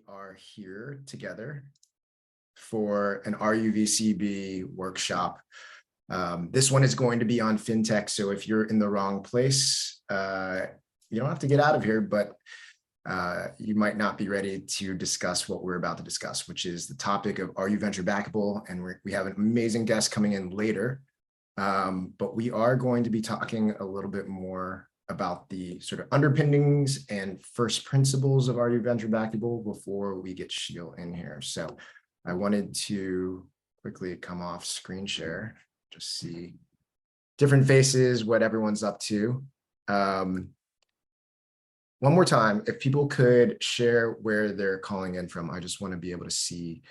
are here together for an VCB workshop. This one is going to be on FinTech, so if you're in the wrong place, you don't have to get out of here, but you might not be ready to discuss what we're about to discuss, which is the topic of, are you venture-backable? And we have an amazing guest coming in later, but we are going to be talking a little bit more about the sort of underpinnings and first principles of Are You Venture-Backable before we get Sheel in here. So I wanted to quickly come off screen share, just see different faces, what everyone's up to. One more time, if people could share where they're calling in from, I just want to be able to see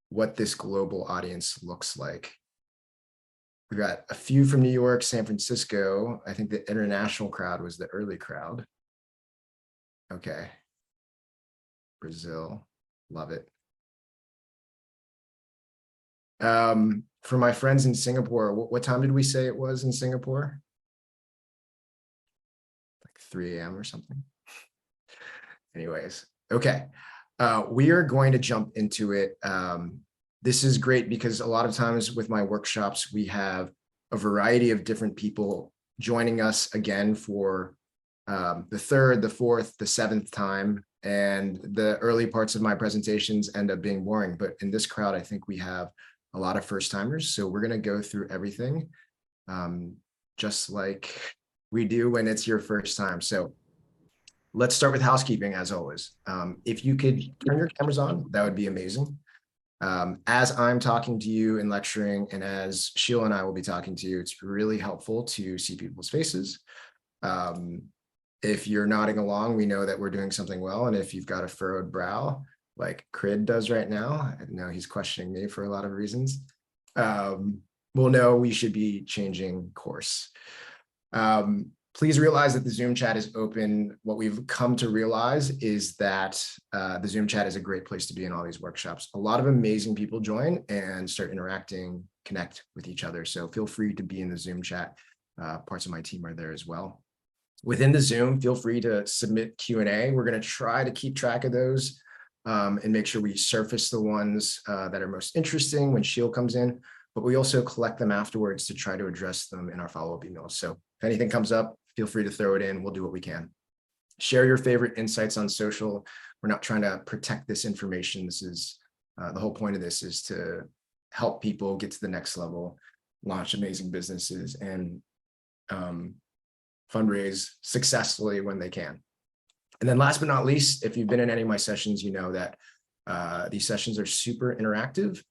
what this global audience looks like. We've got a few from New York, San Francisco. I think the international crowd was the early crowd. Okay. Brazil, love it. For my friends in Singapore, what time did we say it was in Singapore? Like 3 a.m. or something. Anyways, okay. We are going to jump into it. This is great because a lot of times with my workshops, we have a variety of different people joining us again for the third, the fourth, the seventh time. And the early parts of my presentations end up being boring. But in this crowd, I think we have a lot of first timers. So we're going to go through everything just like we do when it's your first time. So let's start with housekeeping as always. If you could turn your cameras on, that would be amazing. As I'm talking to you and lecturing, and as Sheel and I will be talking to you, it's really helpful to see people's faces. If you're nodding along, we know that we're doing something well. And if you've got a furrowed brow, like Crid does right now, I know he's questioning me for a lot of reasons, we'll know we should be changing course. Please realize that the Zoom chat is open. What we've come to realize is that the Zoom chat is a great place to be in all these workshops. A lot of amazing people join and start interacting, connect with each other. So feel free to be in the Zoom chat. Parts of my team are there as well. Within the Zoom, feel free to submit Q&A. We're going to try to keep track of those and make sure we surface the ones that are most interesting when Sheel comes in, but we also collect them afterwards to try to address them in our follow-up emails. So if anything comes up, feel free to throw it in. We'll do what we can. Share your favorite insights on social. We're not trying to protect this information. This is the whole point of this is to help people get to the next level, launch amazing businesses, and fundraise successfully when they can. And then last but not least, if you've been in any of my sessions, you know that these sessions are super interactive.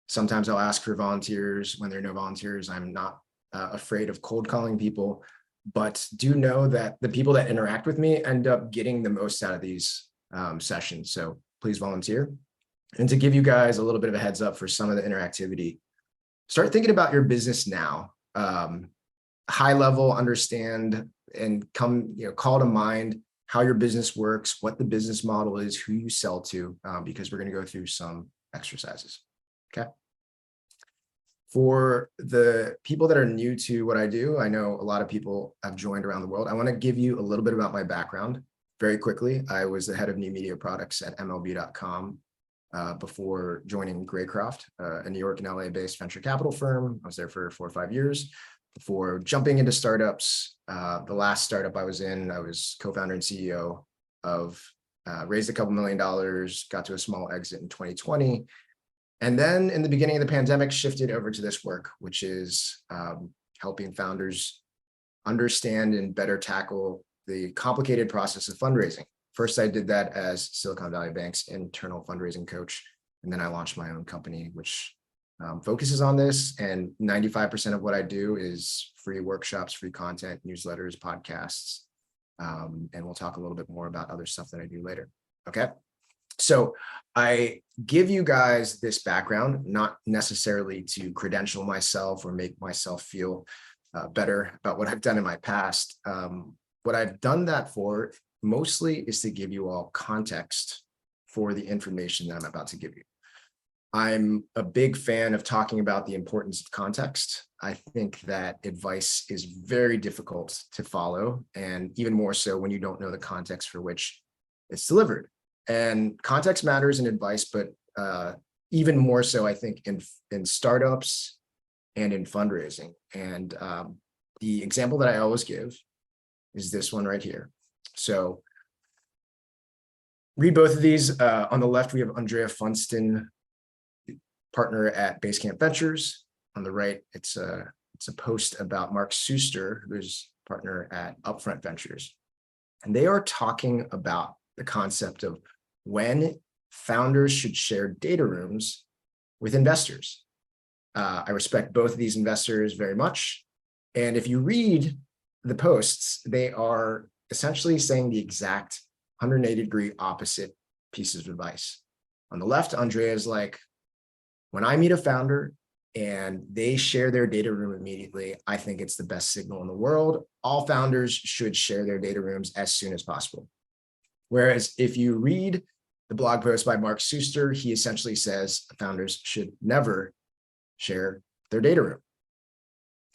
Sometimes I'll ask for volunteers. When there are no volunteers, I'm not afraid of cold calling people, but do know that the people that interact with me end up getting the most out of these sessions. So please volunteer. And to give you guys a little bit of a heads up for some of the interactivity, start thinking about your business now. High level, understand and call to mind how your business works, what the business model is, who you sell to, because we're going to go through some exercises. Okay. For the people that are new to what I do, I know a lot of people have joined around the world. I want to give you a little bit about my background very quickly. I was the head of new media products at MLB.com before joining Graycroft, a New York and LA based venture capital firm. I was there for 4 or 5 years before jumping into startups. The last startup I was in, I was co-founder and CEO of, raised a couple $1 million, got to a small exit in 2020. And then in the beginning of the pandemic, shifted over to this work, which is helping founders understand and better tackle the complicated process of fundraising. First, I did that as Silicon Valley Bank's internal fundraising coach. And then I launched my own company, which focuses on this. And 95% of what I do is free workshops, free content, newsletters, podcasts. And we'll talk a little bit more about other stuff that I do later. Okay. So I give you guys this background, not necessarily to credential myself or make myself feel better about what I've done in my past. What I've done that for mostly is to give you all context for the information that I'm about to give you. I'm a big fan of talking about the importance of context. I think that advice is very difficult to follow, and even more so when you don't know the context for which it's delivered. And context matters in advice, but even more so, I think, in startups and in fundraising. And the example that I always give is this one right here. So read both of these. On the left, we have Andrea Funston, partner at Basecamp Ventures. On the right, it's a post about Mark Suster, who's partner at Upfront Ventures. And they are talking about the concept of when founders should share data rooms with investors. I respect both of these investors very much. And if you read the posts, they are essentially saying the exact 180-degree opposite pieces of advice. On the left, Andrea is like, when I meet a founder and they share their data room immediately, I think it's the best signal in the world. All founders should share their data rooms as soon as possible. Whereas if you read the blog post by Mark Suster, he essentially says founders should never share their data room.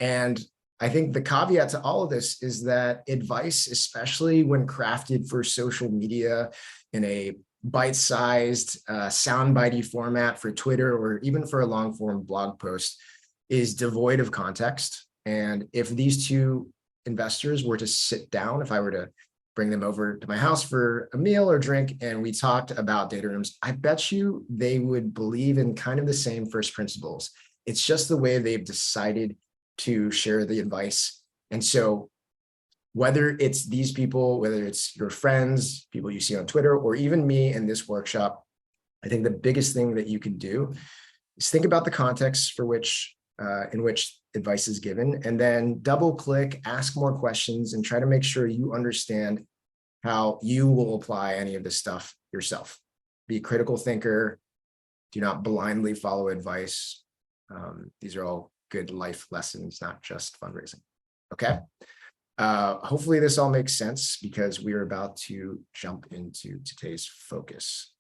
And I think the caveat to all of this is that advice, especially when crafted for social media in a bite-sized, soundbitey format for Twitter or even for a long-form blog post, is devoid of context. And if these two investors were to sit down, if I were to bring them over to my house for a meal or drink and we talked about data rooms, I bet you they would believe in kind of the same first principles. It's just the way they've decided to share the advice. And so whether it's these people, whether it's your friends, people you see on Twitter, or even me in this workshop, I think the biggest thing that you can do is think about the context for which in which advice is given, and then double click, ask more questions, and try to make sure you understand how you will apply any of this stuff yourself. Be a critical thinker. Do not blindly follow advice. These are all good life lessons, not just fundraising. Okay. Hopefully this all makes sense because we are about to jump into today's focus.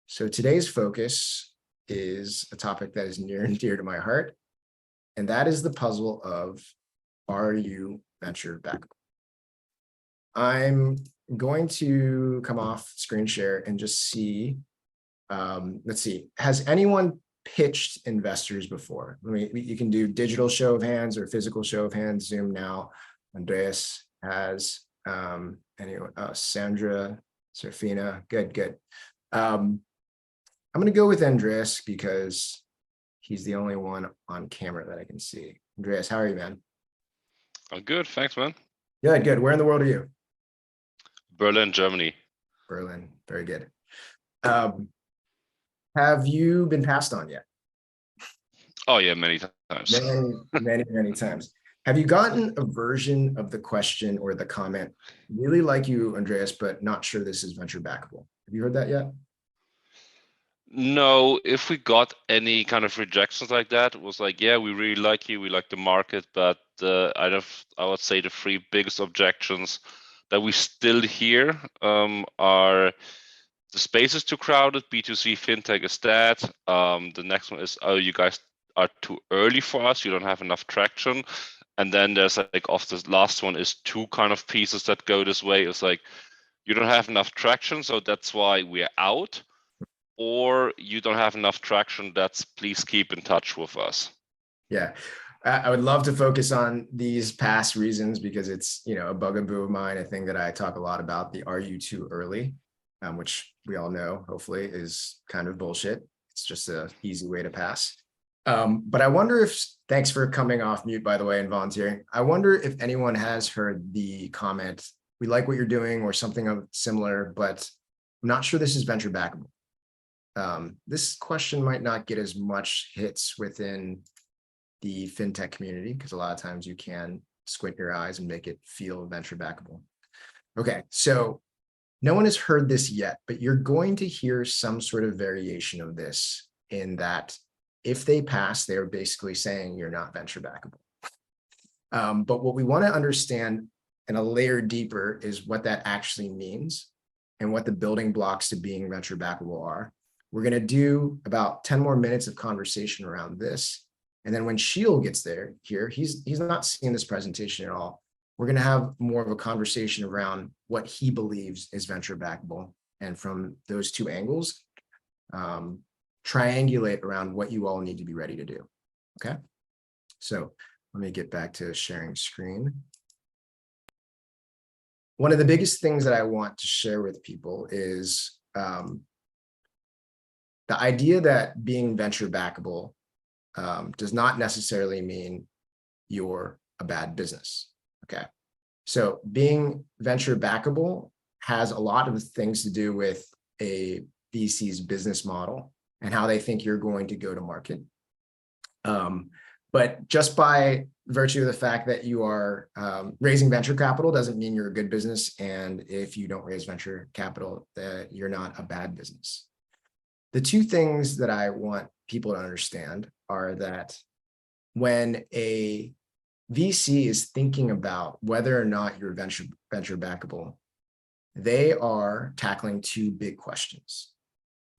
So today's focus is a topic that is near and dear to my heart, and that is the puzzle of, are you venture-backable? I'm going to come off screen share and just see, let's see, has anyone pitched investors before? You can do digital show of hands or physical show of hands, Zoom now. Andreas has, anyone, Sandra, Serafina, good. I'm going to go with Andreas because he's the only one on camera that I can see. Andreas, how are you, man? I'm good, thanks, man. Good. Where in the world are you? Berlin, Germany. Berlin, very good. Have you been passed on yet? Oh yeah, many times. Many times. Have you gotten a version of the question or the comment, really like you, Andreas, but not sure this is venture-backable? Have you heard that yet? No, if we got any kind of rejections like that, it was like, yeah, we really like you, we like the market, but I would say the three biggest objections that we still hear are the space is too crowded, B2C FinTech is dead. The next one is, oh, you guys are too early for us, you don't have enough traction. And then there's like, of the last one is two kind of pieces that go this way. It's like, you don't have enough traction, so that's why we're out. Or you don't have enough traction, that's please keep in touch with us. Yeah, I would love to focus on these past reasons because it's, a bugaboo of mine, a thing that I talk a lot about, the are you too early, which we all know, hopefully, is kind of bullshit. It's just an easy way to pass. But I wonder if, thanks for coming off mute, by the way, and volunteering. I wonder if anyone has heard the comment, we like what you're doing or something similar, but I'm not sure this is venture-backable. This question might not get as much hits within the FinTech community because a lot of times you can squint your eyes and make it feel venture-backable. Okay, so no one has heard this yet, but you're going to hear some sort of variation of this in that if they pass, they're basically saying you're not venture-backable. But what we want to understand and a layer deeper is what that actually means and what the building blocks to being venture-backable are. We're going to do about 10 more minutes of conversation around this. And then when Sheel gets here, he's not seeing this presentation at all. We're going to have more of a conversation around what he believes is venture-backable. And from those two angles, triangulate around what you all need to be ready to do. Okay. So let me get back to sharing screen. One of the biggest things that I want to share with people is the idea that being venture backable does not necessarily mean you're a bad business. Okay. So being venture backable has a lot of things to do with a VC's business model and how they think you're going to go to market. But just by virtue of the fact that you are raising venture capital doesn't mean you're a good business. And if you don't raise venture capital, that you're not a bad business. The two things that I want people to understand are that when a VC is thinking about whether or not you're venture backable, they are tackling two big questions.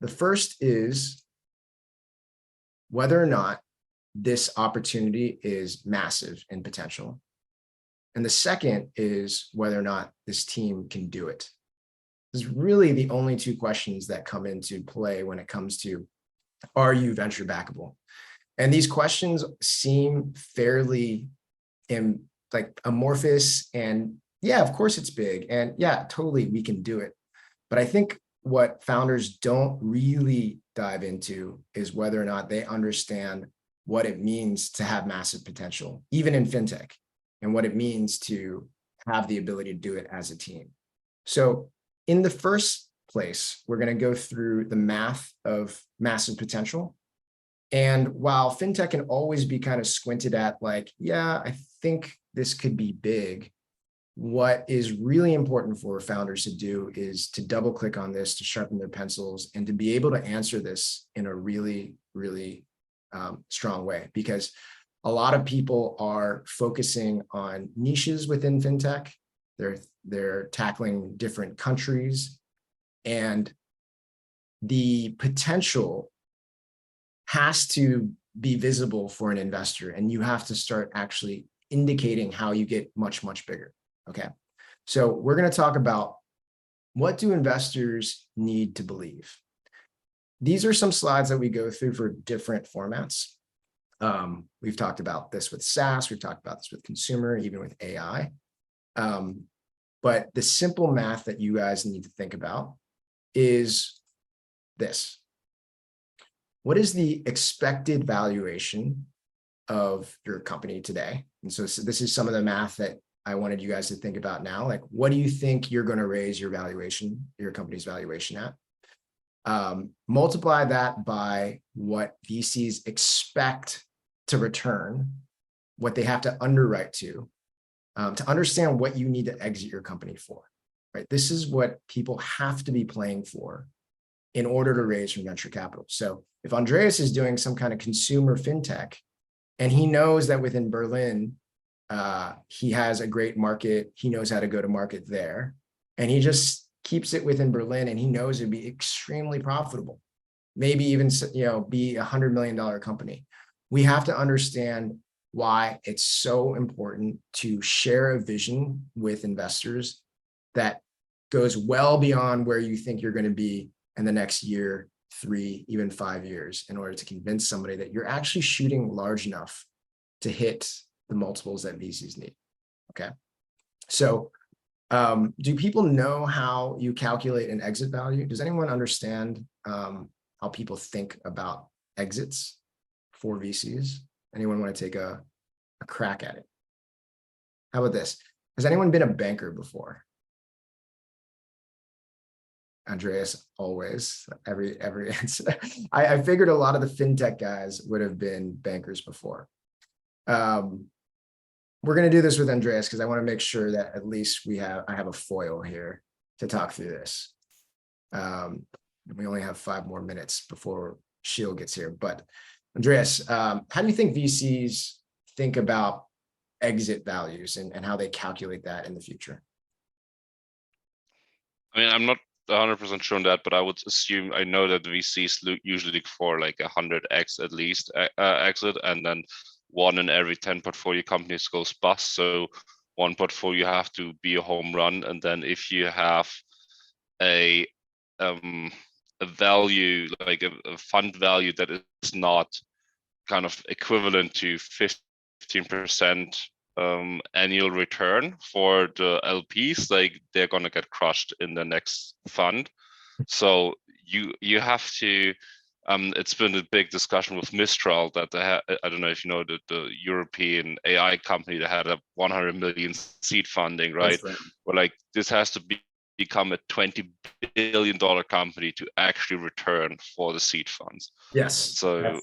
The first is whether or not this opportunity is massive in potential. And the second is whether or not this team can do it. This is really the only two questions that come into play when it comes to, are you venture backable? And these questions seem fairly like amorphous, and yeah, of course it's big, and yeah, totally we can do it. But I think what founders don't really dive into is whether or not they understand what it means to have massive potential, even in fintech, and what it means to have the ability to do it as a team. So in the first place, we're going to go through the math of massive potential. And while fintech can always be kind of squinted at, like, yeah, I think this could be big, what is really important for founders to do is to double click on this, to sharpen their pencils, and to be able to answer this in a really, really strong way. Because a lot of people are focusing on niches within fintech. They're tackling different countries, and the potential has to be visible for an investor, and you have to start actually indicating how you get much, much bigger. Okay. So we're going to talk about, what do investors need to believe? These are some slides that we go through for different formats. We've talked about this with SaaS. We've talked about this with consumer, even with AI. But the simple math that you guys need to think about is this. What is the expected valuation of your company today? And so this is some of the math that I wanted you guys to think about now. Like, what do you think you're going to raise your valuation, your company's valuation at? Multiply that by what VCs expect to return, what they have to underwrite to understand what you need to exit your company for, right? This is what people have to be playing for in order to raise from venture capital. So if Andreas is doing some kind of consumer fintech, and he knows that within Berlin, he has a great market, he knows how to go to market there, and he just keeps it within Berlin, and he knows it'd be extremely profitable, maybe even, be $100 million company. We have to understand why it's so important to share a vision with investors that goes well beyond where you think you're going to be in the next year, 3, even 5 years, in order to convince somebody that you're actually shooting large enough to hit the multiples that VCs need. Okay. So do people know how you calculate an exit value? Does anyone understand how people think about exits for VCs? Anyone want to take a crack at it? How about this? Has anyone been a banker before? Andreas, always, every answer. I figured a lot of the fintech guys would have been bankers before. We're going to do this with Andreas because I want to make sure that at least I have a foil here to talk through this. We only have 5 more minutes before Sheel gets here. But Andreas, how do you think VCs think about exit values and how they calculate that in the future? I mean, I'm not 100% sure on that, but I would assume, I know that VCs usually look for like 100x at least exit, and then 1 in every 10 portfolio companies goes bust. So one portfolio have to be a home run, and then if you have a a value, like a fund value that is not kind of equivalent to 15% annual return for the LPs, like they're gonna get crushed in the next fund. So you have to. It's been a big discussion with Mistral that I don't know if you know the European AI company that had a 100 million seed funding, right? That's right. Where like this has to become a $20 billion company to actually return for the seed funds. Yes. So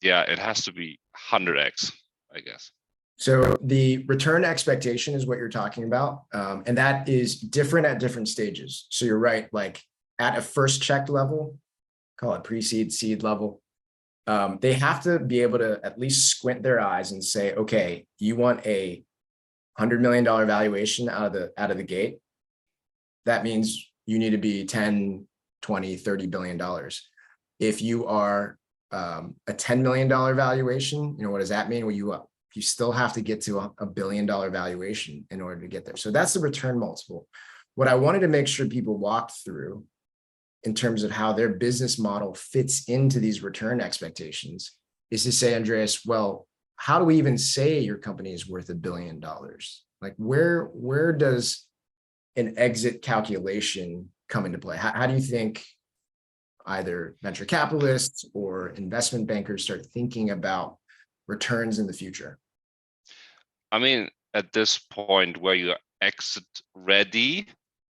yeah, it has to be 100x, I guess. So the return expectation is what you're talking about. And that is different at different stages. So you're right, like at a first check level, call it pre-seed, seed level, they have to be able to at least squint their eyes and say, okay, you want a $100 million valuation out of the gate. That means you need to be 10, 20, $30 billion. If you are a $10 million valuation, what does that mean? Well, you still have to get to a $1 billion valuation in order to get there. So that's the return multiple. What I wanted to make sure people walked through in terms of how their business model fits into these return expectations is to say, Andreas, well, how do we even say your company is worth $1 billion? Like where does an exit calculation come into play? How do you think either venture capitalists or investment bankers start thinking about returns in the future? I mean, at this point where you're exit ready,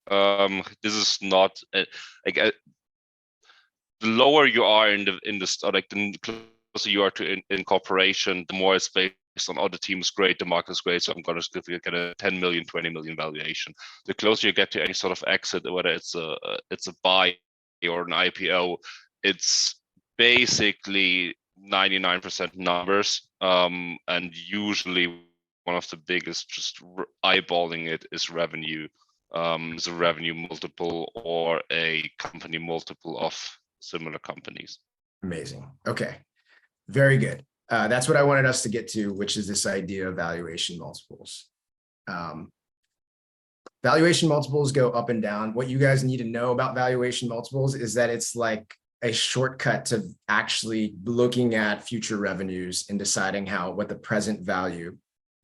this is not like the lower you are in the like the closer you are to incorporation, the more it's based on, oh, the team is great, the market is great, so I'm going to give you a 10 million, 20 million valuation. The closer you get to any sort of exit, whether it's a buy or an IPO, it's basically 99% numbers, and usually one of the biggest, just eyeballing it, is revenue. Is a revenue multiple or a company multiple of similar companies. Amazing. Okay, very good. That's what I wanted us to get to, which is this idea of valuation multiples. Valuation multiples go up and down. What you guys need to know about valuation multiples is that it's like a shortcut to actually looking at future revenues and deciding what the present value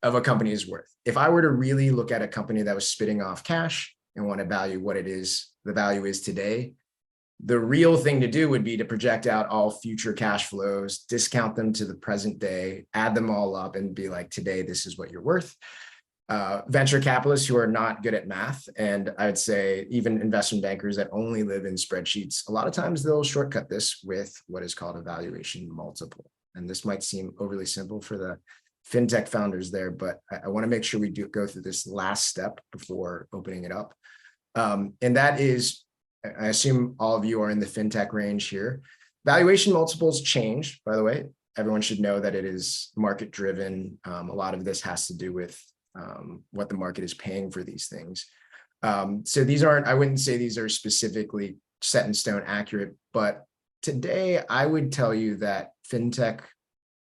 of a company is worth. If I were to really look at a company that was spitting off cash and want to value what it is, the value is today, the real thing to do would be to project out all future cash flows, discount them to the present day, add them all up and be like, today, this is what you're worth. Venture capitalists who are not good at math, and I would say even investment bankers that only live in spreadsheets, a lot of times they'll shortcut this with what is called a valuation multiple. And this might seem overly simple for the FinTech founders there, but I want to make sure we do go through this last step before opening it up. And that is, I assume all of you are in the FinTech range here. Valuation multiples change, by the way. Everyone should know that it is market driven. A lot of this has to do with what the market is paying for these things. So these aren't, I wouldn't say these are specifically set in stone accurate, but today I would tell you that FinTech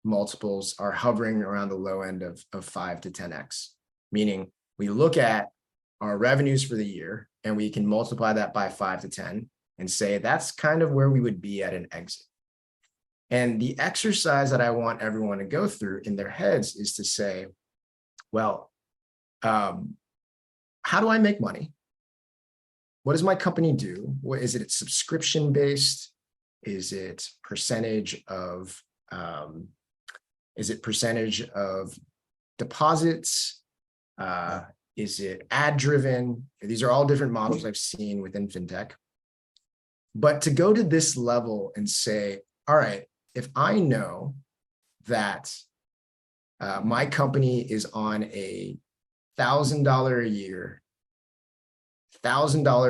multiples are hovering around the low end of 5 to 10x, meaning we look at our revenues for the year and we can multiply that by 5 to 10 and say that's kind of where we would be at an exit. And the exercise that I want everyone to go through in their heads is to say, well, how do I make money? What does my company do? What is it? Subscription based? Is it percentage of deposits? Is it ad driven? These are all different models I've seen within FinTech. But to go to this level and say, all right, if I know that my company is on a $1,000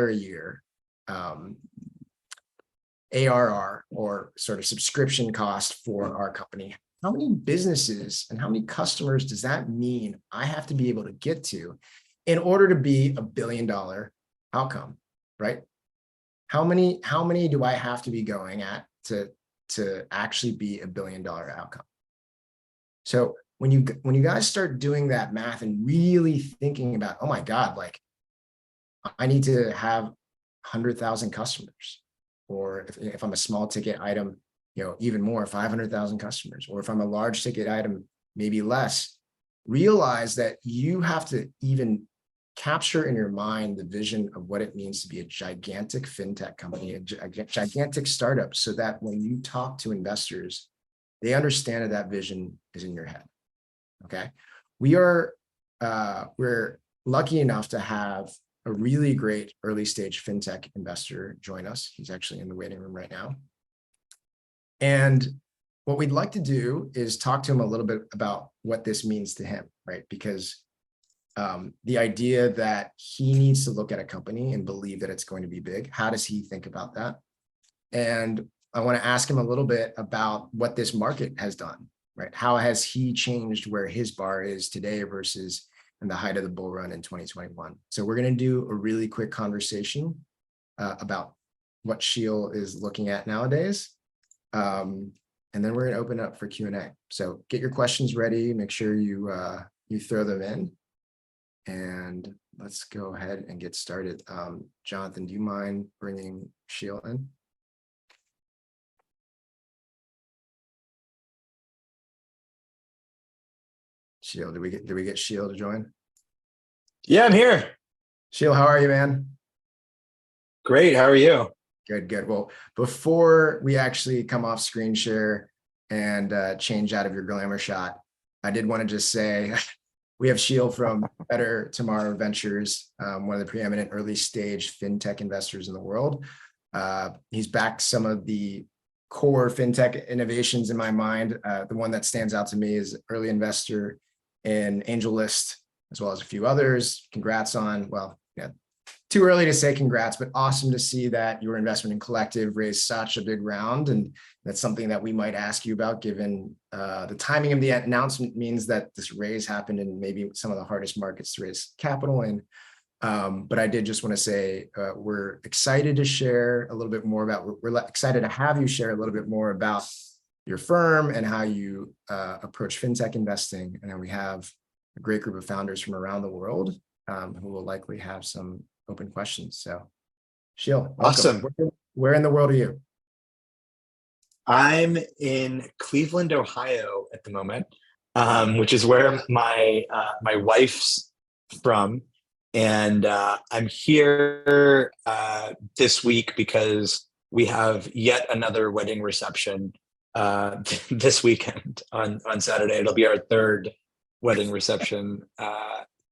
a year ARR or sort of subscription cost for our company, how many businesses and how many customers does that mean I have to be able to get to in order to be $1 billion outcome, right? How many do I have to be going at to actually be $1 billion outcome? So when you guys start doing that math and really thinking about, oh my God, like I need to have 100,000 customers, or if I'm a small ticket item, even more, 500,000 customers, or if I'm a large ticket item, maybe less, realize that you have to even capture in your mind the vision of what it means to be a gigantic fintech company, a gigantic startup, so that when you talk to investors, they understand that vision is in your head. Okay. We're lucky enough to have a really great early stage fintech investor join us. He's actually in the waiting room right now. And what we'd like to do is talk to him a little bit about what this means to him, right? Because the idea that he needs to look at a company and believe that it's going to be big, how does he think about that? And I want to ask him a little bit about what this market has done, right? How has he changed where his bar is today versus in the height of the bull run in 2021? So we're going to do a really quick conversation about what Sheel is looking at nowadays. And then we're going to open up for Q&A. So get your questions ready. Make sure you throw them in. And let's go ahead and get started. Jonathan, do you mind bringing Sheel in? Sheel, did we get Sheel to join? Yeah, I'm here. Sheel, how are you, man? Great. How are you? Good. Well, before we actually come off screen share and change out of your glamour shot, I did want to just say we have Sheel from Better Tomorrow Ventures, one of the preeminent early stage fintech investors in the world. He's backed some of the core fintech innovations in my mind. The one that stands out to me is early investor in AngelList, as well as a few others. Congrats on, well, yeah, too early to say congrats, but awesome to see that your investment in Collective raised such a big round. And that's something that we might ask you about, given the timing of the announcement means that this raise happened in maybe some of the hardest markets to raise capital in. But I did just want to say we're excited to share a little bit more about, we're excited to have you share a little bit more about your firm and how you approach fintech investing. And then we have a great group of founders from around the world who will likely have some open questions. So Sheel, welcome. Awesome. Where in the world are you? I'm in Cleveland, Ohio at the moment, which is where my wife's from. And I'm here this week because we have yet another wedding reception this weekend on Saturday. It'll be our third wedding reception,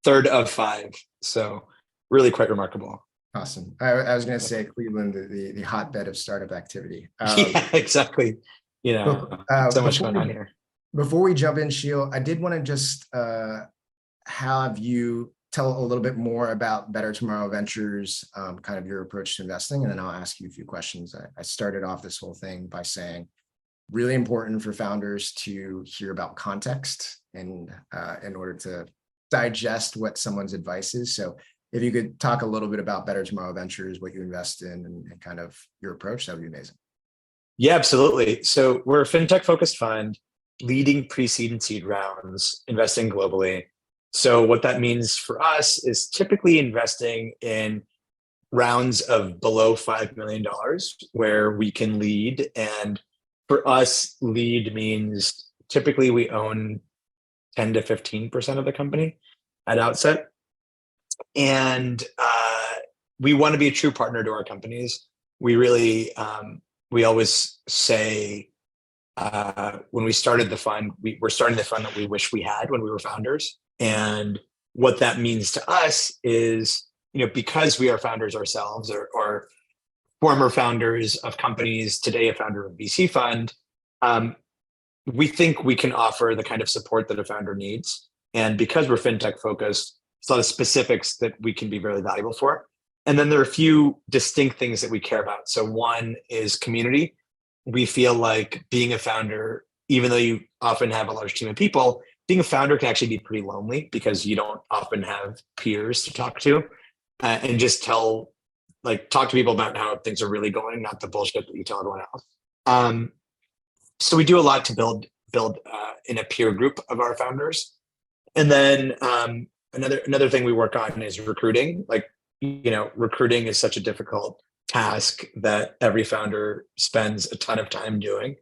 third of 5. So really quite remarkable. Awesome. I was going to say Cleveland, the hotbed of startup activity. Yeah, exactly. So much going on here. Before we jump in, Sheel, I did want to just have you tell a little bit more about Better Tomorrow Ventures, kind of your approach to investing, and then I'll ask you a few questions. I started off this whole thing by saying, really important for founders to hear about context and in order to digest what someone's advice is. So if you could talk a little bit about Better Tomorrow Ventures, what you invest in, and kind of your approach, that would be amazing. Yeah, absolutely. So we're a fintech focused fund, leading pre-seed and seed rounds, investing globally. So what that means for us is typically investing in rounds of below $5 million where we can lead. And for us, lead means typically we own 10 to 15% of the company at outset. And we want to be a true partner to our companies. We really, we always say when we started the fund, we're starting the fund that we wish we had when we were founders. And what that means to us is, because we are founders ourselves or former founders of companies, today a founder of a VC fund, we think we can offer the kind of support that a founder needs. And because we're fintech focused, there's a lot of specifics that we can be very valuable for. And then there are a few distinct things that we care about. So one is community. We feel like being a founder, even though you often have a large team of people, being a founder can actually be pretty lonely because you don't often have peers to talk to and just talk to people about how things are really going, not the bullshit that you tell everyone else. So we do a lot to build in a peer group of our founders. And then another thing we work on is recruiting. Like recruiting is such a difficult task that every founder spends a ton of time doing.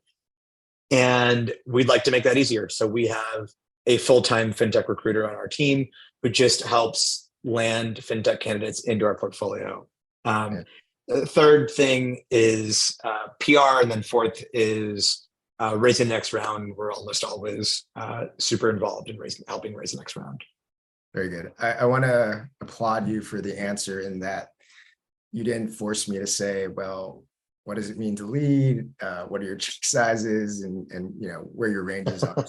And we'd like to make that easier. So we have a full-time fintech recruiter on our team who just helps land fintech candidates into our portfolio. The third thing is PR, and then fourth is raising the next round. We're almost always super involved in helping raise the next round. Very good. I want to applaud you for the answer in that you didn't force me to say, well, what does it mean to lead? What are your check sizes, and where your ranges are?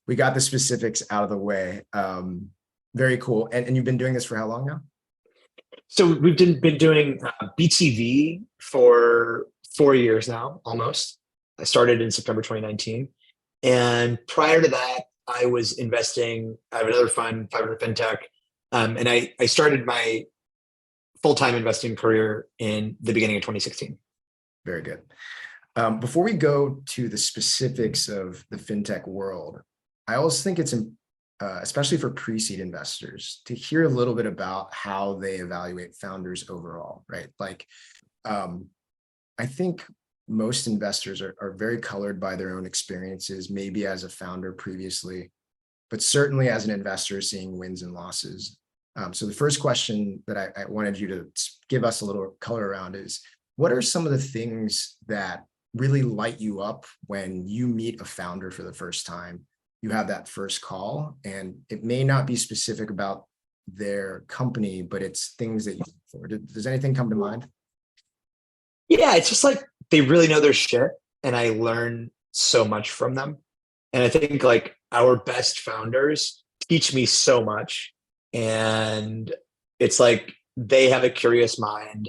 We got the specifics out of the way. Very cool. And you've been doing this for how long now? So we've been doing BTV for 4 years now, almost. I started in September 2019. And prior to that, I was investing. I have another fund, 500 FinTech. And I started my full-time investing career in the beginning of 2016. Very good. Before we go to the specifics of the FinTech world, I always think it's especially for pre-seed investors, to hear a little bit about how they evaluate founders overall, right? Like, I think most investors are very colored by their own experiences, maybe as a founder previously, but certainly as an investor seeing wins and losses. So the first question that I wanted you to give us a little color around is, what are some of the things that really light you up when you meet a founder for the first time? You have that first call, and it may not be specific about their company, but it's things that you look for. Does anything come to mind? Yeah, it's just like they really know their shit, and I learn so much from them. And I think like our best founders teach me so much, and it's like they have a curious mind.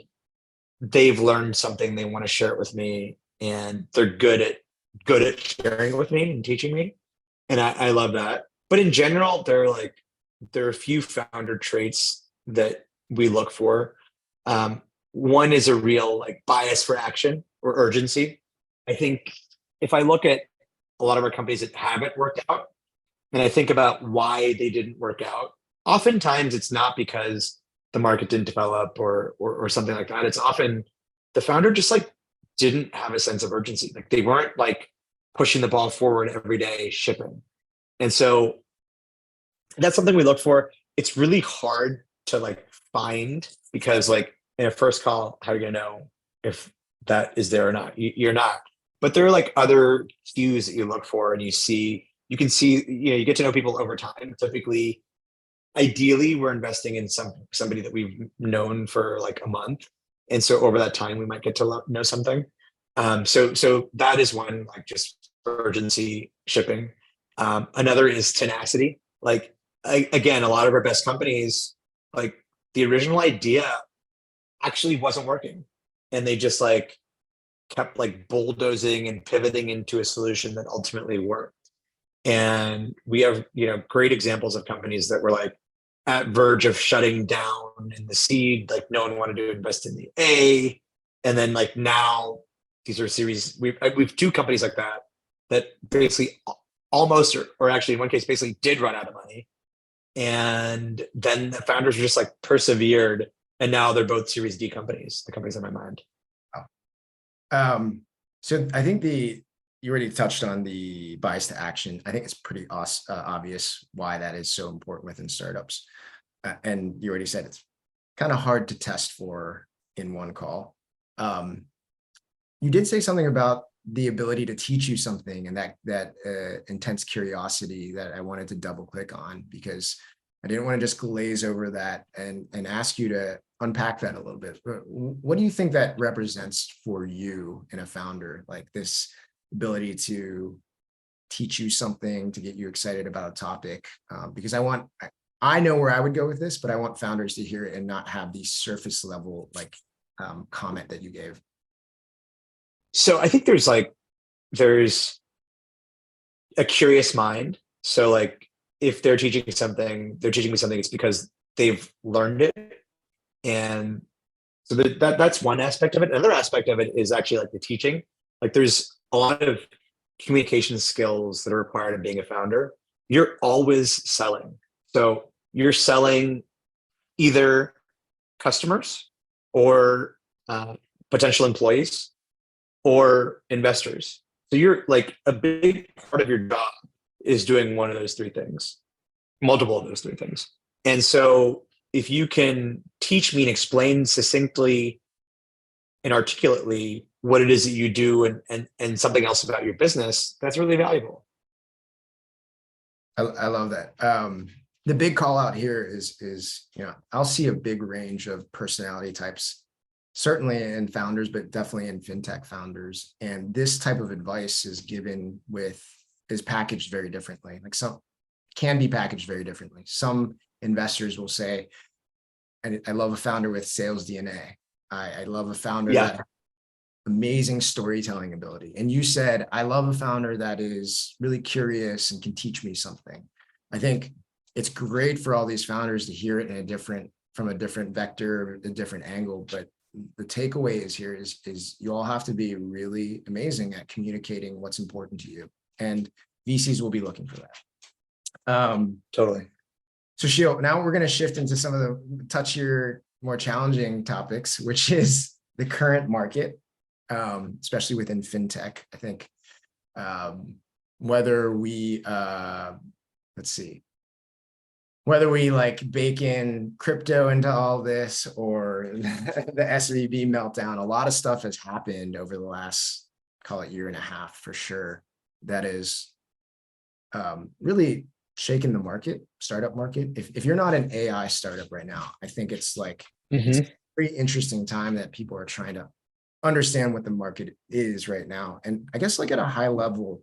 They've learned something, they want to share it with me, and they're good at sharing it with me and teaching me. And I love that. But in general, there are a few founder traits that we look for. One is a real like bias for action or urgency. I think if I look at a lot of our companies that haven't worked out, and I think about why they didn't work out, oftentimes it's not because the market didn't develop or something like that. It's often the founder just like didn't have a sense of urgency. Like they weren't like pushing the ball forward every day, shipping. And so that's something we look for. It's really hard to like find, because like in a first call, how are you gonna know if that is there or not? You're not. But there are like other cues that you look for, and you can see, you get to know people over time. Typically, ideally, we're investing in somebody that we've known for like a month. And so over that time, we might get to know something. So that is one, like just urgency, shipping. Another is tenacity. Like, again, a lot of our best companies, like the original idea actually wasn't working. And they just like kept like bulldozing and pivoting into a solution that ultimately worked. And we have, great examples of companies that were like at verge of shutting down in the seed, like no one wanted to invest in the A. And then like now these are series, we've two companies like that basically almost, or actually in one case basically did run out of money. And then the founders were just like persevered. And now they're both Series D companies, the companies in my mind. So I think you already touched on the bias to action. I think it's pretty obvious why that is so important within startups. And you already said it's kind of hard to test for in one call. You did say something about the ability to teach you something, and that intense curiosity that I wanted to double click on, because I didn't want to just glaze over that and ask you to unpack that a little bit. What do you think that represents for you in a founder, like this ability to teach you something, to get you excited about a topic? Because I know where I would go with this, but I want founders to hear it and not have the surface level like comment that you gave. So I think there's a curious mind. So like if they're teaching me something, it's because they've learned it. And so that's one aspect of it. Another aspect of it is actually like the teaching. Like there's a lot of communication skills that are required in being a founder. You're always selling. So you're selling either customers or potential employees or investors. So you're like a big part of your job is doing one of those three things, multiple of those three things. And so if you can teach me and explain succinctly and articulately what it is that you do and something else about your business, that's really valuable. I love that. The big call out here is, I'll see a big range of personality types, certainly in founders, but definitely in fintech founders. And this type of advice is packaged very differently. Like some can be packaged very differently. Some investors will say, I love a founder with sales DNA. I love a founder that has amazing storytelling ability. And you said, I love a founder that is really curious and can teach me something. I think it's great for all these founders to hear it from a different vector, a different angle. But the takeaway is you all have to be really amazing at communicating what's important to you. And VCs will be looking for that. Totally. So Sheel, now we're going to shift into some of the touchier, more challenging topics, which is the current market, especially within fintech. I think whether we like bake in crypto into all this or the SVB meltdown, a lot of stuff has happened over the last, call it year and a half for sure, that is really shaking the startup market. If you're not an AI startup right now, I think it's like it's a very interesting time that people are trying to understand what the market is right now. And I guess like at a high level,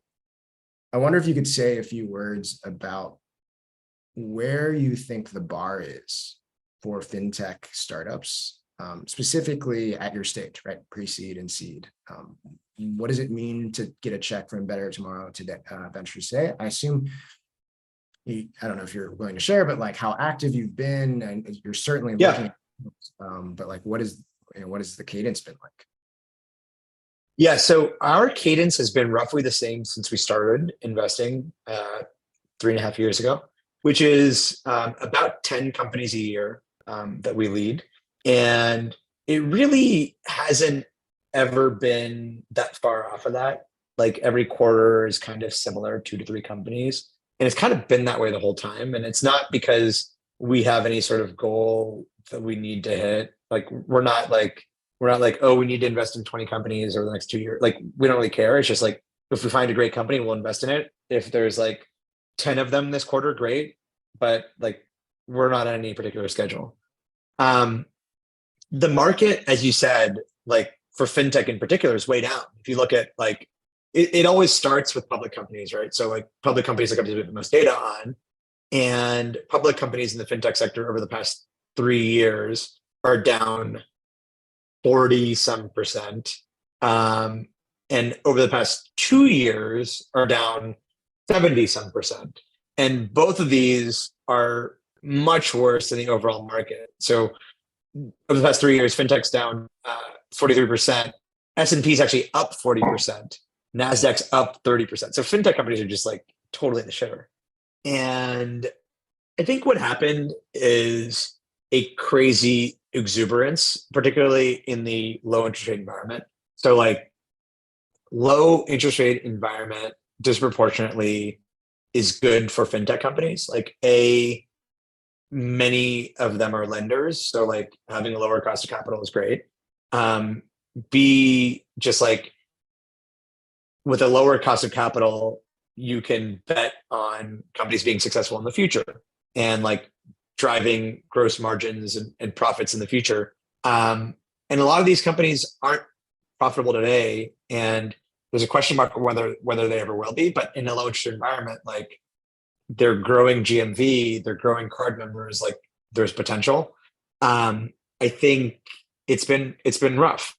I wonder if you could say a few words about where you think the bar is for fintech startups, specifically at your stage, right? Pre-seed and seed. What does it mean to get a check from Better Tomorrow to Venture today? I assume, I don't know if you're willing to share, but like how active you've been, and you're certainly looking, but like what is the cadence been like? Yeah, so our cadence has been roughly the same since we started investing 3.5 years ago, which is about 10 companies a year that we lead. And it really hasn't ever been that far off of that. Like every quarter is kind of similar, 2 to 3 companies. And it's kind of been that way the whole time. And it's not because we have any sort of goal that we need to hit. Like we're not like, oh, we need to invest in 20 companies over the next 2 years. Like we don't really care. It's just like, if we find a great company, we'll invest in it. If there's like 10 of them this quarter, great. But like, we're not on any particular schedule. The market, as you said, like for fintech in particular, is way down. If you look at like, it always starts with public companies, right? So like public companies are companies with the most data on, and public companies in the fintech sector over the past 3 years are down 40-some%. And over the past 2 years are down 70-some%. And both of these are much worse than the overall market. So over the past 3 years, fintech's down 43%. S&P is actually up 40%. NASDAQ's up 30%. So fintech companies are just like totally in the shitter. And I think what happened is a crazy exuberance, particularly in the low interest rate environment. So like low interest rate environment disproportionately is good for fintech companies. Like many of them are lenders. So like having a lower cost of capital is great. B, just like with a lower cost of capital, you can bet on companies being successful in the future and like driving gross margins and profits in the future. And a lot of these companies aren't profitable today. And there's a question mark whether they ever will be, but in a low interest environment, like they're growing GMV, they're growing card members, like there's potential. I think it's been rough.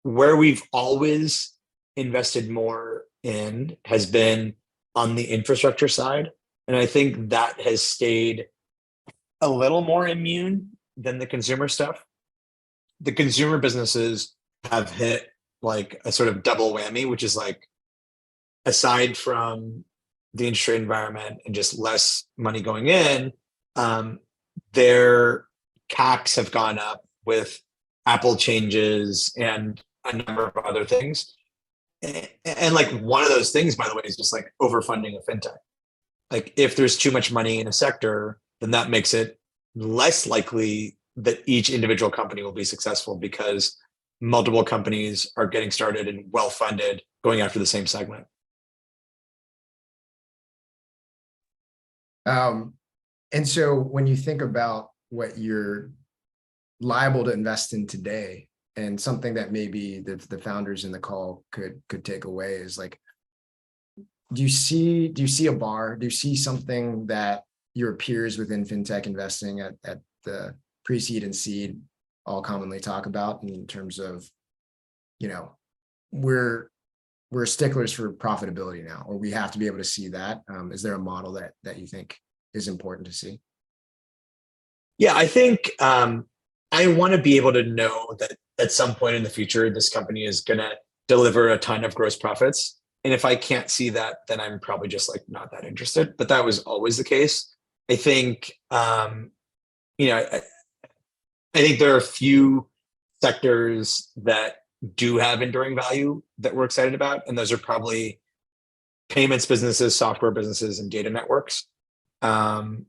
Where we've always invested more in has been on the infrastructure side. And I think that has stayed a little more immune than the consumer stuff. The consumer businesses have hit like a sort of double whammy, which is like, aside from the interest rate environment and just less money going in, their CACs have gone up with Apple changes and a number of other things. And like one of those things, by the way, is just like overfunding a fintech. Like if there's too much money in a sector, then that makes it less likely that each individual company will be successful because multiple companies are getting started and well-funded going after the same segment. And so when you think about what you're liable to invest in today, and something that maybe the founders in the call could take away is like, do you see a bar? Do you see something that your peers within fintech investing at the pre-seed and seed all commonly talk about in terms of, you know, we're sticklers for profitability now, or we have to be able to see that? Is there a model that you think is important to see? Yeah, I think I want to be able to know that at some point in the future, this company is going to deliver a ton of gross profits. And if I can't see that, then I'm probably just like not that interested. But that was always the case. I think, you know, I think there are a few sectors that do have enduring value that we're excited about. And those are probably payments businesses, software businesses, and data networks. And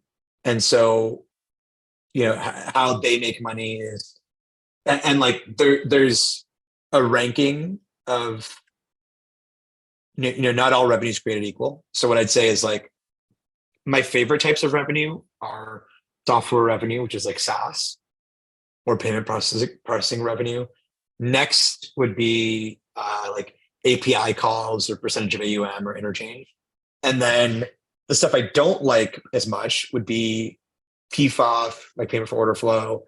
so, you know, how they make money is, and like there's a ranking of, you know, not all revenue is created equal. So what I'd say is like, my favorite types of revenue are software revenue, which is like SaaS, or payment processing revenue. Next would be like API calls or percentage of AUM or interchange. And then the stuff I don't like as much would be PFOF, like payment for order flow,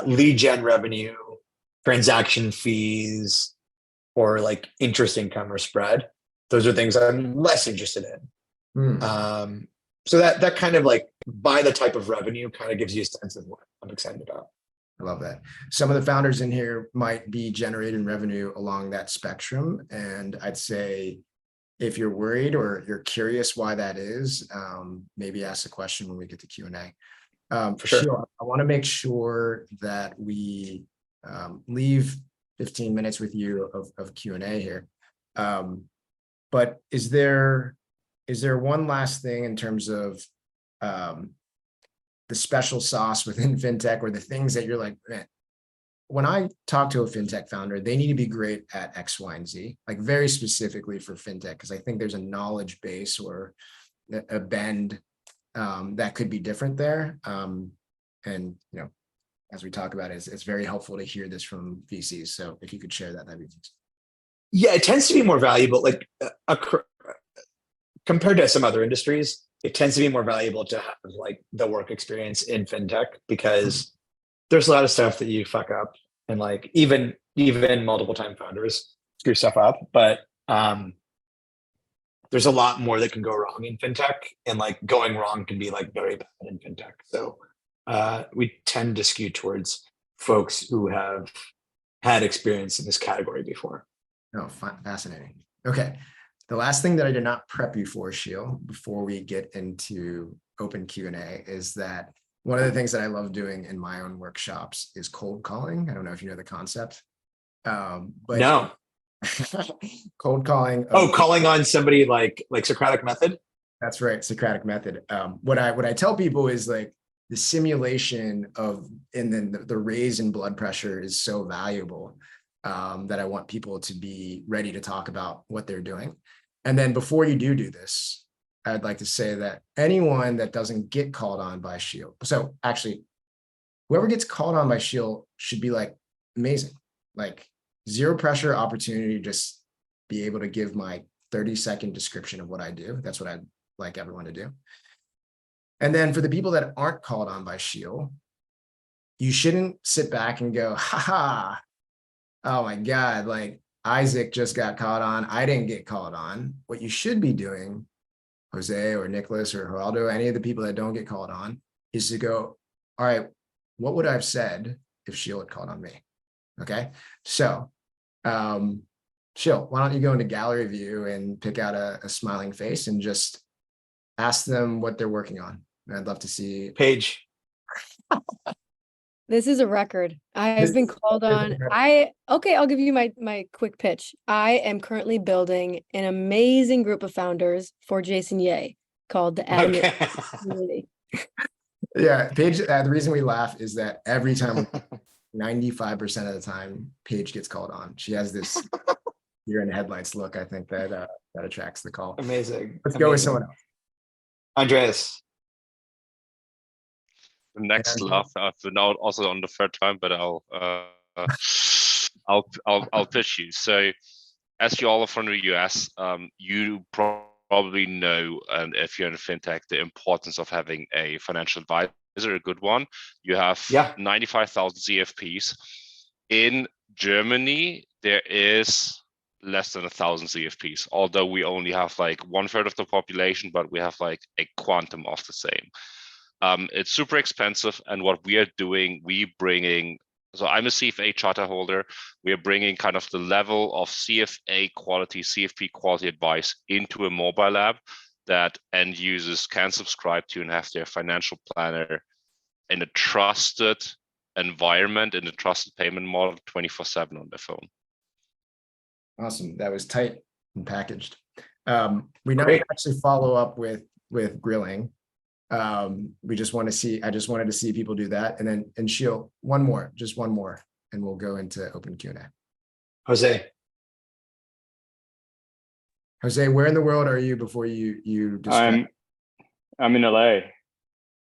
lead gen revenue, transaction fees, or like interest income or spread. Those are things I'm less interested in. So that kind of like by the type of revenue kind of gives you a sense of what I'm excited about. I love that. Some of the founders in here might be generating revenue along that spectrum. And I'd say if you're worried or you're curious why that is, maybe ask a question when we get to Q&A. For sure. Sheel, I want to make sure that we leave 15 minutes with you of Q&A here. But is there one last thing in terms of the special sauce within fintech, or the things that you're like, man, when I talk to a fintech founder, they need to be great at X, Y, and Z, like very specifically for fintech, because I think there's a knowledge base or a bend that could be different there. And, you know, as we talk about it, it's very helpful to hear this from VCs. So if you could share that, that'd be nice. Yeah, it tends to be more valuable, like compared to some other industries. It tends to be more valuable to have like the work experience in fintech, because there's a lot of stuff that you fuck up, and like even multiple time founders screw stuff up. But there's a lot more that can go wrong in fintech, and like going wrong can be like very bad in fintech. So we tend to skew towards folks who have had experience in this category before. Oh, fascinating. Okay. The last thing that I did not prep you for, Sheel, before we get into open Q&A, is that one of the things that I love doing in my own workshops is cold calling. I don't know if you know the concept. But no. Cold calling. Calling on somebody like Socratic method. That's right, Socratic method. What I tell people is like the simulation of, and then the raise in blood pressure is so valuable that I want people to be ready to talk about what they're doing. And then before you do this, I'd like to say that anyone that doesn't get called on by Sheel, so actually, whoever gets called on by Sheel should be like amazing, like zero pressure opportunity, just be able to give my 30-second description of what I do. That's what I'd like everyone to do. And then for the people that aren't called on by Sheel, you shouldn't sit back and go, haha, oh my God, like Isaac just got called on. I didn't get called on. What you should be doing, Jose or Nicholas or Geraldo, any of the people that don't get called on, is to go, all right, what would I have said if Sheel had called on me? Okay. So, Sheel, why don't you go into gallery view and pick out a smiling face and just ask them what they're working on. And I'd love to see. Page. This is a record. I've been called on. Okay, I'll give you my quick pitch. I am currently building an amazing group of founders for Jason Ye called the Admit Community. Yeah, Paige, the reason we laugh is that every time, 95% of the time, Paige gets called on. She has this you're in the headlights look, I think that attracts the call. Amazing. Let's go with someone else. Andreas. The next laugh, I've been out also on the third time, but I'll pitch you. So, as you all are from the US, you probably know, and if you're in fintech, the importance of having a financial advisor, a good one. You have 95,000 CFPs. In Germany, there is less than 1,000 CFPs, although we only have like 1/3 of the population, but we have like a quantum of the same. It's super expensive, and what we are doing, so I'm a CFA charter holder. We are bringing kind of the level of CFA quality, CFP quality advice into a mobile app that end users can subscribe to and have their financial planner in a trusted environment, in a trusted payment model 24/7 on their phone. Awesome. That was tight and packaged. We now actually follow up with grilling. I just wanted to see people do that. And Sheel, just one more, and we'll go into open Q&A. Jose, where in the world are you before you describe? I'm in LA.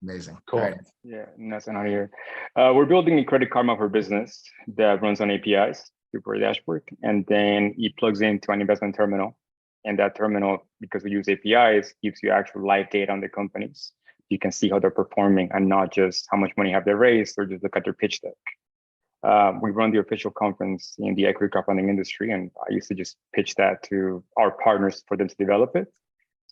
Amazing. Cool. All right. Yeah, nice and out here. We're building a credit karma for business that runs on APIs through a dashboard, and then it plugs into an investment terminal. And that terminal, because we use APIs, gives you actual live data on the companies. You can see how they're performing and not just how much money have they raised or just look at their pitch deck. We run the official conference in the equity crowdfunding industry, and I used to just pitch that to our partners for them to develop it.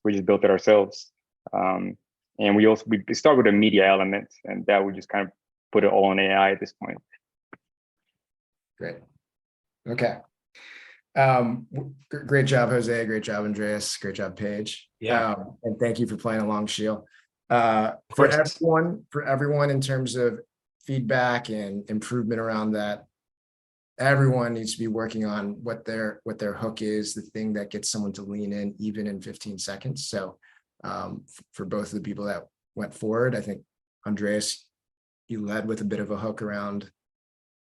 We just built it ourselves. And we start with a media element, and that we just kind of put it all on AI at this point. Great. Okay. Great job, Jose. Great job, Andreas. Great job, Paige. Yeah. And thank you for playing along, Sheel. For everyone in terms of feedback and improvement around that, everyone needs to be working on what their hook is, the thing that gets someone to lean in even in 15 seconds. So for both of the people that went forward, I think Andreas, you led with a bit of a hook around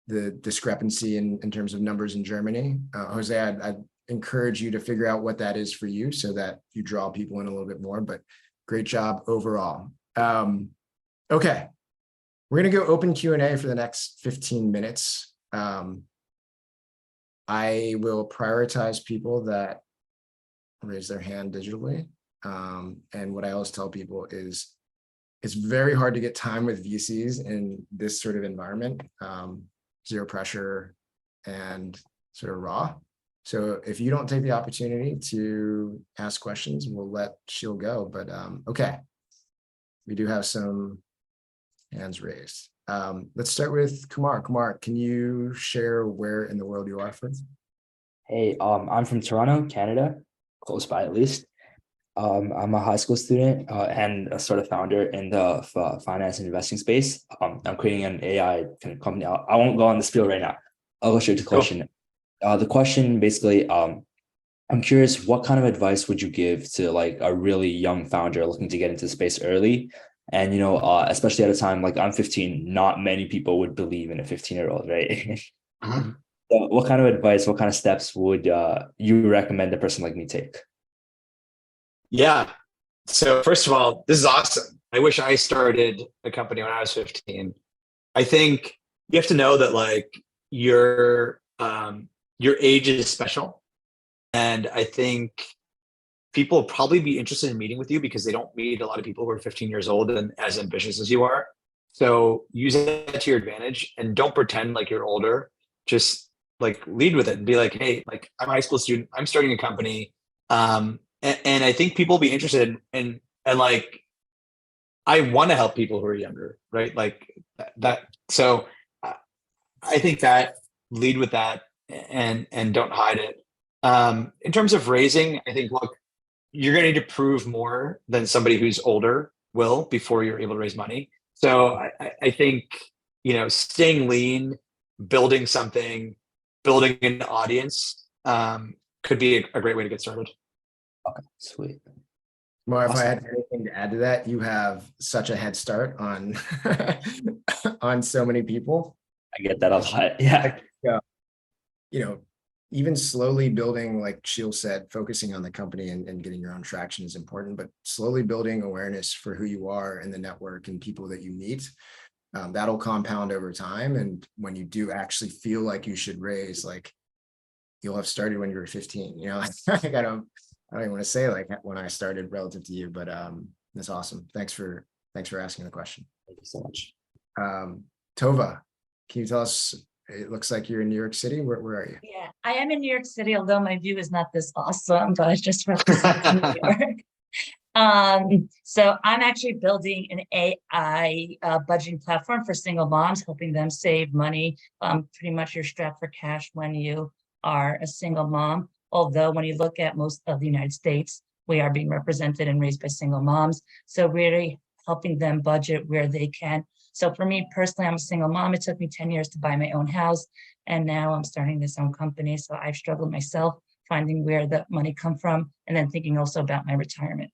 the discrepancy in terms of numbers in Germany. Jose, I'd encourage you to figure out what that is for you so that you draw people in a little bit more, but great job overall. Okay, we're gonna go open Q&A for the next 15 minutes. I will prioritize people that raise their hand digitally. And what I always tell people is it's very hard to get time with VCs in this sort of environment. Zero pressure and sort of raw. So if you don't take the opportunity to ask questions, we'll let Sheel go. But okay, we do have some hands raised. Let's start with Kumar. Kumar, can you share where in the world you are from? Hey, I'm from Toronto, Canada, close by at least. I'm a high school student and a sort of founder in the finance and investing space. I'm creating an AI kind of company. I won't go on the spiel right now. I'll go straight to the question. The question basically, I'm curious, what kind of advice would you give to like a really young founder looking to get into the space early? And, especially at a time like I'm 15, not many people would believe in a 15-year-old, right? Uh-huh. So what kind of advice, what kind of steps would you recommend a person like me take? Yeah. So first of all, this is awesome. I wish I started a company when I was 15. I think you have to know that like your age is special. And I think people will probably be interested in meeting with you because they don't meet a lot of people who are 15 years old and as ambitious as you are. So use that to your advantage and don't pretend like you're older. Just like lead with it and be like, hey, like I'm a high school student, I'm starting a company. And I think people will be interested in like, I want to help people who are younger, right? Like that. So I think that lead with that and don't hide it. In terms of raising, I think, look, you're going to need to prove more than somebody who's older will before you're able to raise money. So I think staying lean, building something, building an audience could be a great way to get started. Okay, sweet. Well, if I Awesome. had anything to add to that, you have such a head start on on so many people. I get that a lot. Yeah. Even slowly building, like Sheel said, focusing on the company and getting your own traction is important, but slowly building awareness for who you are and the network and people that you meet, that'll compound over time. And when you do actually feel like you should raise, like you'll have started when you were 15, like I don't even want to say like when I started relative to you, but that's awesome. Thanks for asking the question. Thank you so much. Tova, can you tell us, it looks like you're in New York City. Where are you? Yeah, I am in New York City, although my view is not this awesome, but I just represent New York. So I'm actually building an AI budgeting platform for single moms, helping them save money. Pretty much you're strapped for cash when you are a single mom. Although when you look at most of the United States, we are being represented and raised by single moms. So really helping them budget where they can. So for me personally, I'm a single mom. It took me 10 years to buy my own house. And now I'm starting this own company. So I've struggled myself finding where the money come from and then thinking also about my retirement.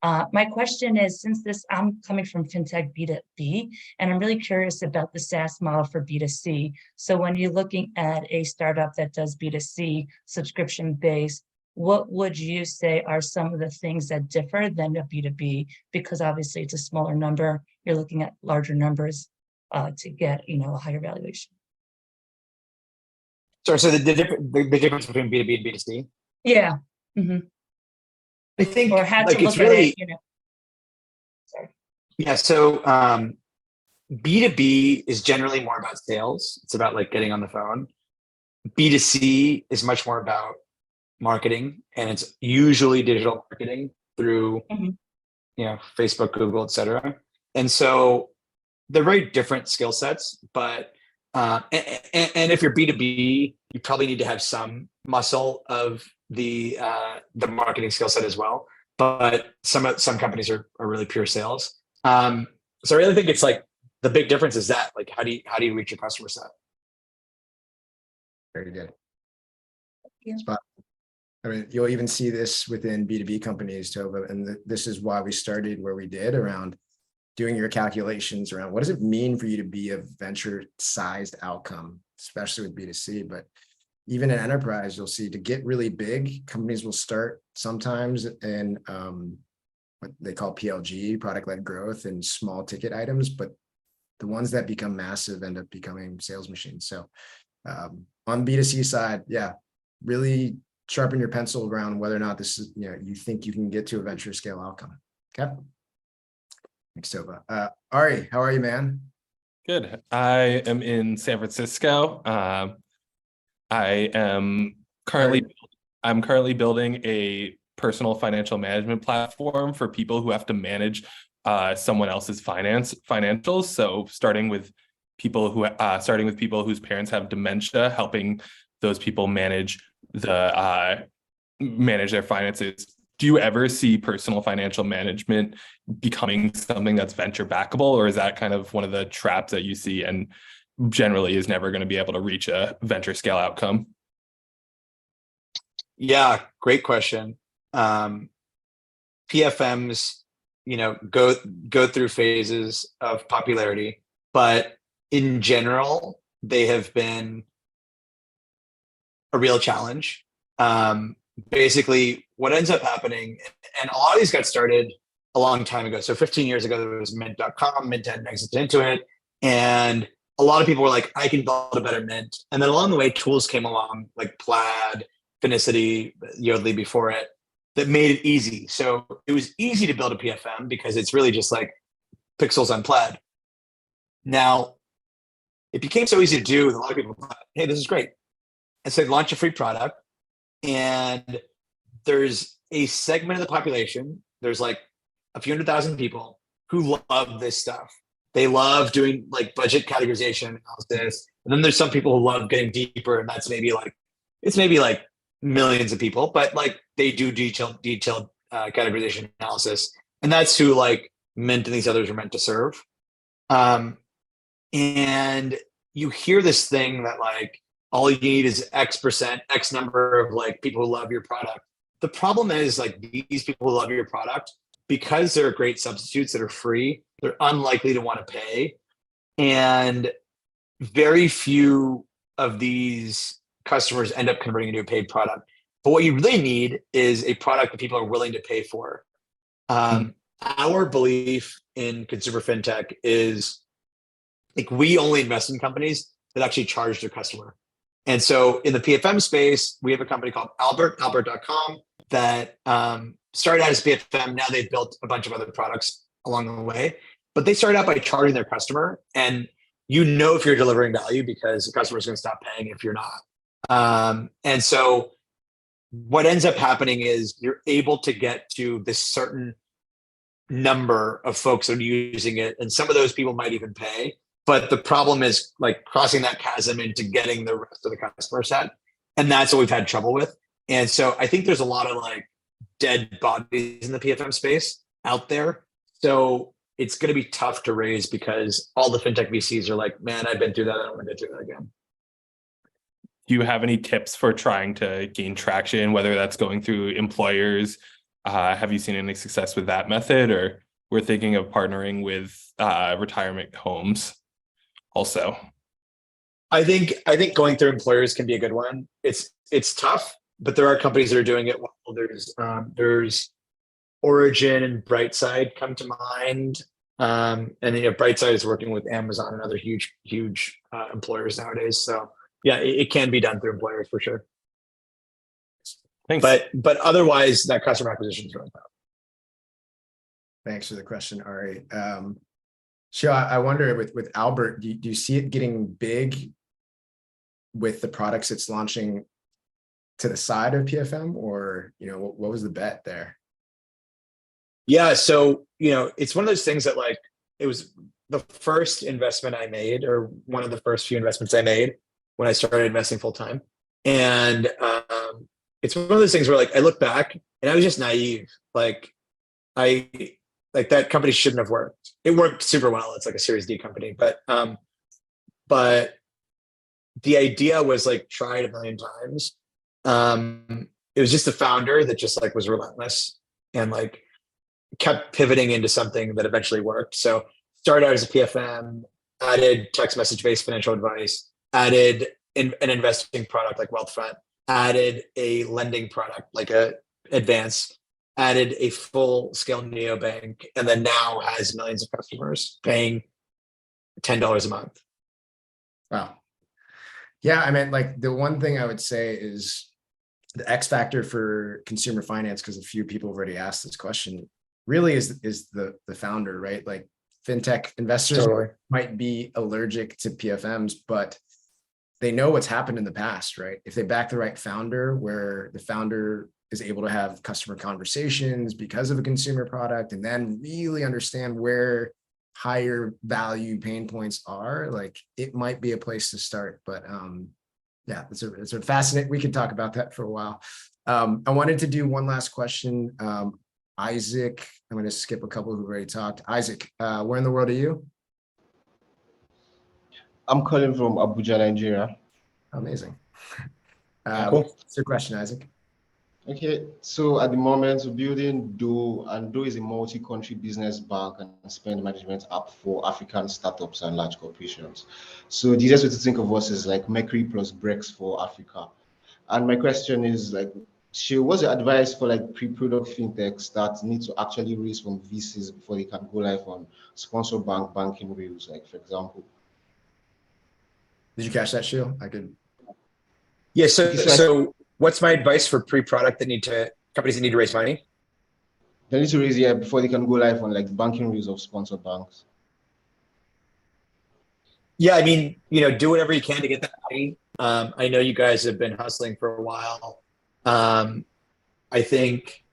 My question is, since I'm coming from FinTech B2B, and I'm really curious about the SaaS model for B2C. So when you're looking at a startup that does B2C subscription based, what would you say are some of the things that differ than a B2B? Because obviously it's a smaller number. You're looking at larger numbers to get, a higher valuation. Sorry, so the difference between B2B and B2C? Yeah. Mm-hmm. I think or had like to look it's really, at it, Sorry. Yeah. So B2B is generally more about sales. It's about like getting on the phone. B2C is much more about marketing, and it's usually digital marketing through Facebook, Google, etc. And so they're very different skill sets, but and if you're B2B, you probably need to have some muscle of the marketing skill set as well. But some companies are really pure sales. So I really think it's like the big difference is that, like, how do you reach your customer set? Very good. Yeah. Spot. I mean, you'll even see this within B2B companies, Tova, and this is why we started where we did, around doing your calculations around what does it mean for you to be a venture-sized outcome, especially with B2C. But even in enterprise, you'll see, to get really big, companies will start sometimes in what they call PLG, product-led growth, and small ticket items, but the ones that become massive end up becoming sales machines. So on B2C side, yeah, really sharpen your pencil around whether or not this is, you think you can get to a venture scale outcome. Okay. Thanks, Tova. Ari, how are you, man? Good. I am in San Francisco. I'm currently building a personal financial management platform for people who have to manage someone else's financials. So starting with people whose parents have dementia, helping those people manage their finances. Do you ever see personal financial management becoming something that's venture backable, or is that kind of one of the traps that you see and generally is never going to be able to reach a venture scale outcome? Yeah, great question. PFMs, go through phases of popularity, but in general, they have been a real challenge. Basically, what ends up happening, and all these got started a long time ago. So 15 years ago, there was Mint.com, Mint had an exit into it. And a lot of people were like, I can build a better Mint. And then along the way, tools came along like Plaid, Finicity, Yodlee before it, that made it easy. So it was easy to build a PFM because it's really just like pixels on Plaid. Now, it became so easy to do that a lot of people thought, hey, this is great. And so they launched a free product. And there's a segment of the population, there's like a few 100,000 people who love this stuff. They love doing like budget categorization analysis. And then there's some people who love getting deeper, and that's maybe like millions of people, but like they do detailed categorization analysis. And that's who like Mint and these others are meant to serve. And you hear this thing that like, all you need is X%, X number of like people who love your product. The problem is like these people who love your product, because they're great substitutes that are free, they're unlikely to want to pay. And very few of these customers end up converting into a paid product. But what you really need is a product that people are willing to pay for. Our belief in consumer fintech is like we only invest in companies that actually charge their customer. And so in the PFM space, we have a company called Albert.com that started out as PFM. Now they've built a bunch of other products along the way, but they started out by charging their customer. And you know if you're delivering value because the customer is going to stop paying if you're not. And so what ends up happening is you're able to get to this certain number of folks that are using it. And some of those people might even pay. But the problem is like crossing that chasm into getting the rest of the customer set. And that's what we've had trouble with. And so I think there's a lot of like dead bodies in the PFM space out there. So it's going to be tough to raise because all the fintech VCs are like, man, I've been through that. I don't want to go through that again. Do you have any tips for trying to gain traction, whether that's going through employers? Have you seen any success with that method? Or we're thinking of partnering with retirement homes also. I think going through employers can be a good one. It's tough, but there are companies that are doing it well. There's Origin and Brightside come to mind. And Brightside is working with Amazon and other huge employers nowadays. So yeah, it can be done through employers for sure. Thanks. But otherwise, that customer acquisition is really tough. Thanks for the question, Ari. Sheel, I wonder with Albert, do you see it getting big with the products it's launching to the side of PFM, or what was the bet there? Yeah, so it's one of those things that like it was the first investment I made, or one of the first few investments I made when I started investing full time, and it's one of those things where like I look back and I was just naive. Like that company shouldn't have worked. It worked super well. It's like a Series D company, but the idea was like tried a million times. It was just a founder that just like was relentless and like kept pivoting into something that eventually worked. So started out as a PFM, added text message based financial advice, added an investing product like Wealthfront, added a lending product like a Advance, added a full scale neobank, and then now has millions of customers paying $10 a month. Wow. Yeah, I mean, like the one thing I would say is the X factor for consumer finance, because a few people have already asked this question, really is the founder, right? Like fintech investors might be allergic to PFMs, but they know what's happened in the past, right? If they back the right founder, where the founder is able to have customer conversations because of a consumer product, and then really understand where higher value pain points are, like it might be a place to start. But yeah, it's a fascinating, we could talk about that for a while. I wanted to do one last question. Isaac, I'm going to skip a couple who've already talked. Isaac, where in the world are you? I'm calling from Abuja, Nigeria. Amazing. Cool. What's your question, Isaac? Okay, so at the moment, we're building Do, and Do is a multi-country business bank and spend management app for African startups and large corporations. So the easiest way to think of us is like Mercury plus Brex for Africa. And my question is like, what's your advice for like pre-product fintechs that need to actually raise from VCs before they can go live on sponsor banking rails, like for example? Did you catch that, Sheel? I could. Yeah. So what's my advice for pre-product companies that need to raise money? They need to raise before they can go live on like banking rails of sponsor banks. Yeah, I mean, do whatever you can to get that money. I know you guys have been hustling for a while. I think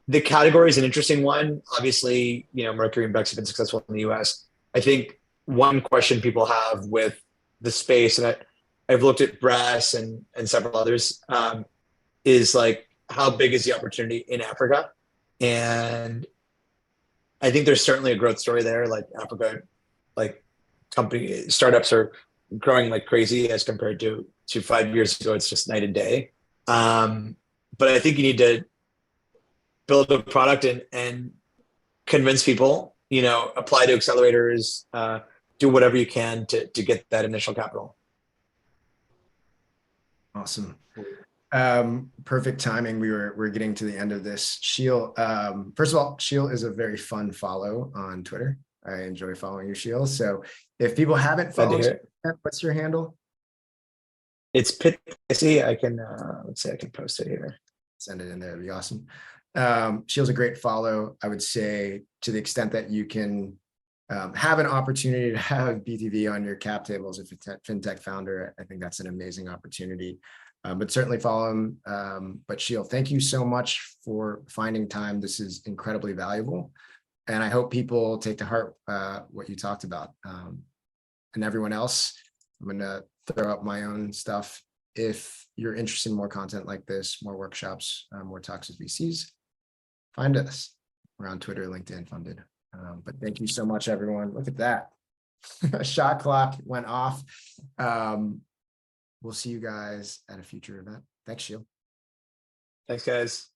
the category is an interesting one. Obviously, Mercury and Bex have been successful in the US. I think one question people have with the space, and I've looked at Brass and several others, is like, how big is the opportunity in Africa? And I think there's certainly a growth story there. Like Africa, like startups are growing like crazy as compared to 5 years ago. It's just night and day. But I think you need to build a product and convince people, apply to accelerators, do whatever you can to get that initial capital. Awesome. Perfect timing. We're getting to the end of this. Sheel, first of all, Sheel is a very fun follow on Twitter. I enjoy following you, Sheel. So if people haven't followed you, what's your handle? It's Pit. I can let's see, I can post it here. Send it in there. It'd be awesome. Sheel's a great follow. I would say to the extent that you can have an opportunity to have BTV on your cap table as a fintech founder, I think that's an amazing opportunity. But certainly follow him. But Sheel, thank you so much for finding time. This is incredibly valuable. And I hope people take to heart what you talked about. And everyone else, I'm going to throw up my own stuff. If you're interested in more content like this, more workshops, more talks with VCs, find us. We're on Twitter, LinkedIn, Funded. But thank you so much, everyone. Look at that. Shot clock went off. We'll see you guys at a future event. Thanks, Sheel. Thanks, guys.